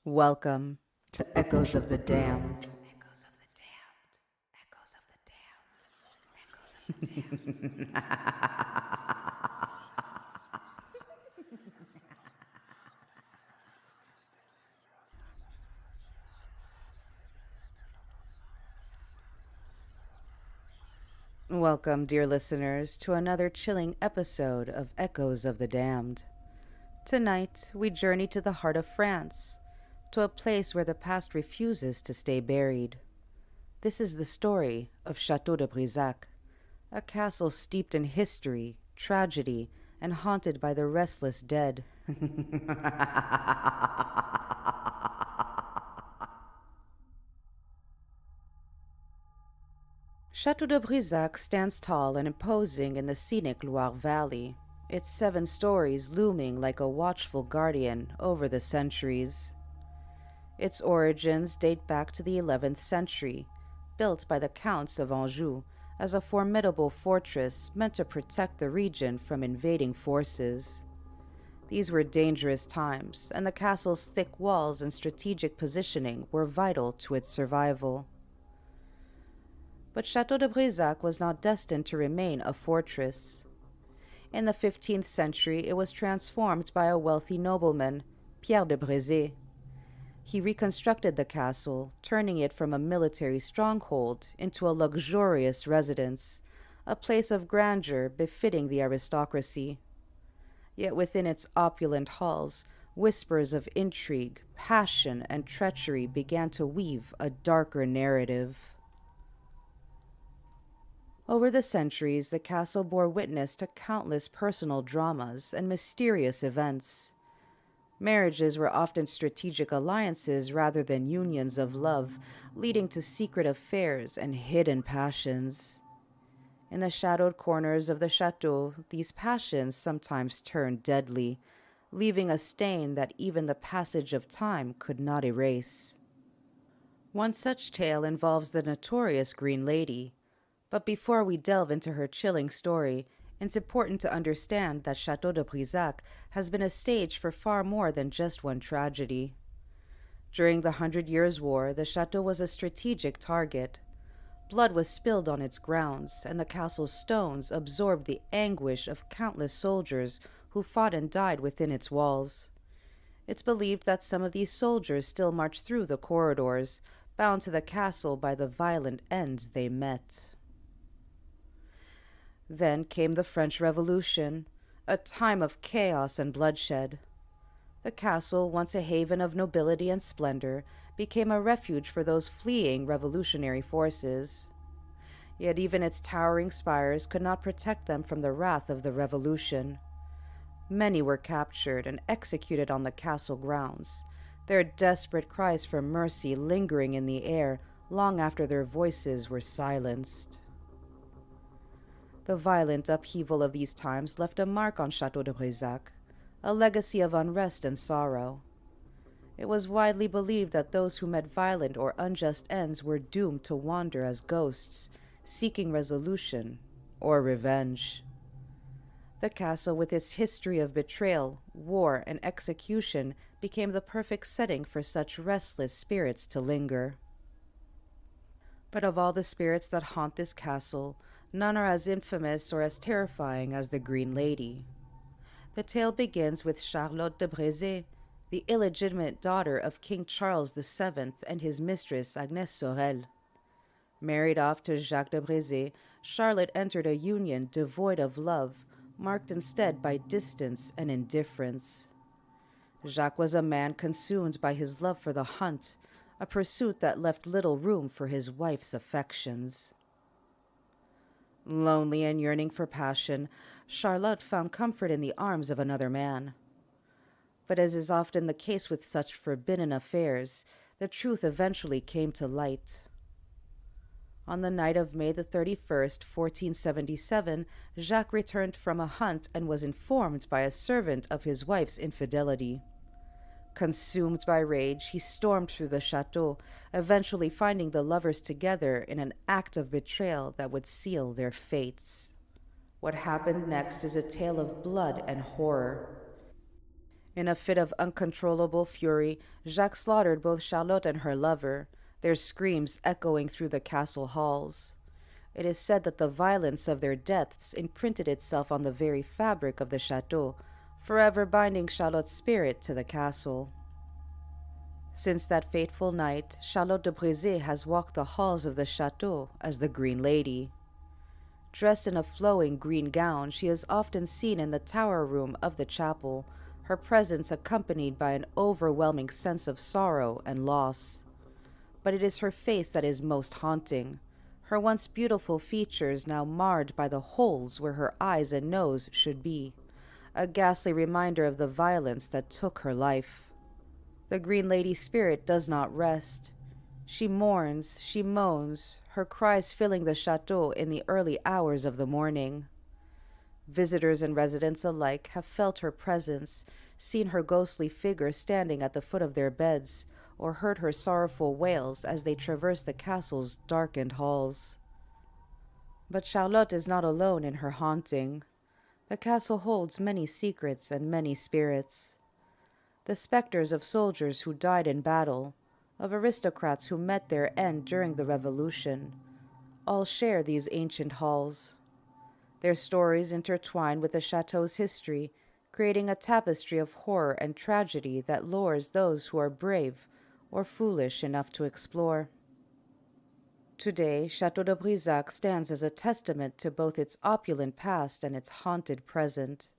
Welcome to Echoes of the Damned. Echoes of the damned. Echoes of the damned. Echoes of the damned. Welcome, dear listeners, to another chilling episode of Echoes of the Damned. Tonight, we journey to the heart of France, to a place where the past refuses to stay buried. This is the story of Château de Brissac, a castle steeped in history, tragedy, and haunted by the restless dead. Château de Brissac stands tall and imposing in the scenic Loire Valley, its 7 stories looming like a watchful guardian over the centuries. Its origins date back to the 11th century, built by the Counts of Anjou as a formidable fortress meant to protect the region from invading forces. These were dangerous times, and the castle's thick walls and strategic positioning were vital to its survival. But Château de Brissac was not destined to remain a fortress. In the 15th century, it was transformed by a wealthy nobleman, Pierre de Brézé. He reconstructed the castle, turning it from a military stronghold into a luxurious residence, a place of grandeur befitting the aristocracy. Yet within its opulent halls, whispers of intrigue, passion, and treachery began to weave a darker narrative. Over the centuries, the castle bore witness to countless personal dramas and mysterious events. Marriages were often strategic alliances rather than unions of love, leading to secret affairs and hidden passions. In the shadowed corners of the chateau, these passions sometimes turned deadly, leaving a stain that even the passage of time could not erase. One such tale involves the notorious Green Lady. But before we delve into her chilling story, it's important to understand that Château de Brissac has been a stage for far more than just one tragedy. During the Hundred Years' War, the chateau was a strategic target. Blood was spilled on its grounds, and the castle's stones absorbed the anguish of countless soldiers who fought and died within its walls. It's believed that some of these soldiers still march through the corridors, bound to the castle by the violent end they met. Then came the French Revolution, a time of chaos and bloodshed. The castle, once a haven of nobility and splendor, became a refuge for those fleeing revolutionary forces. Yet even its towering spires could not protect them from the wrath of the revolution. Many were captured and executed on the castle grounds, their desperate cries for mercy lingering in the air long after their voices were silenced. The violent upheaval of these times left a mark on Château de Brissac, a legacy of unrest and sorrow. It was widely believed that those who met violent or unjust ends were doomed to wander as ghosts, seeking resolution or revenge. The castle, with its history of betrayal, war, and execution, became the perfect setting for such restless spirits to linger. But of all the spirits that haunt this castle, none are as infamous or as terrifying as the Green Lady. The tale begins with Charlotte de Brézé, the illegitimate daughter of King Charles VII and his mistress Agnès Sorel. Married off to Jacques de Brézé, Charlotte entered a union devoid of love, marked instead by distance and indifference. Jacques was a man consumed by his love for the hunt, a pursuit that left little room for his wife's affections. Lonely and yearning for passion, Charlotte found comfort in the arms of another man. But as is often the case with such forbidden affairs, the truth eventually came to light. On the night of May the 31st, 1477, Jacques returned from a hunt and was informed by a servant of his wife's infidelity. Consumed by rage, he stormed through the chateau, eventually finding the lovers together in an act of betrayal that would seal their fates. What happened next is a tale of blood and horror. In a fit of uncontrollable fury, Jacques slaughtered both Charlotte and her lover, their screams echoing through the castle halls. It is said that the violence of their deaths imprinted itself on the very fabric of the chateau, forever binding Charlotte's spirit to the castle. Since that fateful night, Château de Brissac has walked the halls of the chateau as the Green Lady. Dressed in a flowing green gown, she is often seen in the tower room of the chapel, her presence accompanied by an overwhelming sense of sorrow and loss. But it is her face that is most haunting, her once beautiful features now marred by the holes where her eyes and nose should be, a ghastly reminder of the violence that took her life. The Green Lady's spirit does not rest. She mourns, she moans, her cries filling the chateau in the early hours of the morning. Visitors and residents alike have felt her presence, seen her ghostly figure standing at the foot of their beds, or heard her sorrowful wails as they traverse the castle's darkened halls. But Charlotte is not alone in her haunting. The castle holds many secrets and many spirits. The specters of soldiers who died in battle, of aristocrats who met their end during the Revolution, all share these ancient halls. Their stories intertwine with the chateau's history, creating a tapestry of horror and tragedy that lures those who are brave or foolish enough to explore. Today, Château de Brissac stands as a testament to both its opulent past and its haunted present.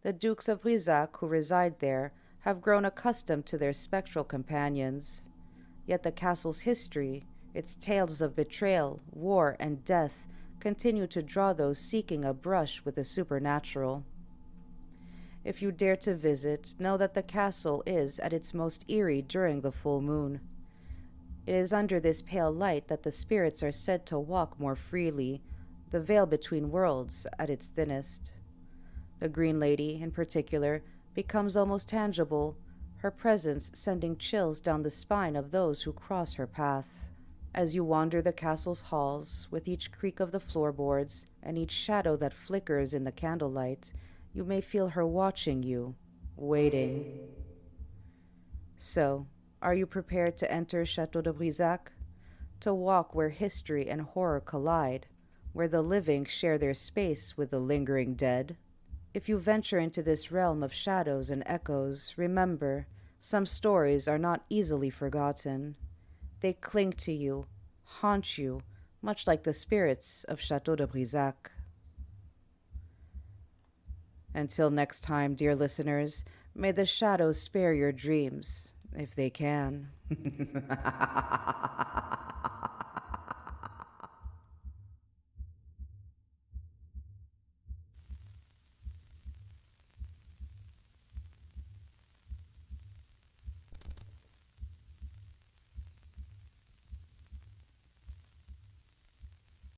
The Dukes of Brissac who reside there have grown accustomed to their spectral companions. Yet the castle's history, its tales of betrayal, war, and death, continue to draw those seeking a brush with the supernatural. If you dare to visit, know that the castle is at its most eerie during the full moon. It is under this pale light that the spirits are said to walk more freely, the veil between worlds at its thinnest. The Green Lady, in particular, becomes almost tangible, her presence sending chills down the spine of those who cross her path. As you wander the castle's halls, with each creak of the floorboards and each shadow that flickers in the candlelight, you may feel her watching you, waiting. So, are you prepared to enter Château de Brissac? To walk where history and horror collide, where the living share their space with the lingering dead? If you venture into this realm of shadows and echoes, remember, some stories are not easily forgotten. They cling to you, haunt you, much like the spirits of Château de Brissac. Until next time, dear listeners, may the shadows spare your dreams, if they can.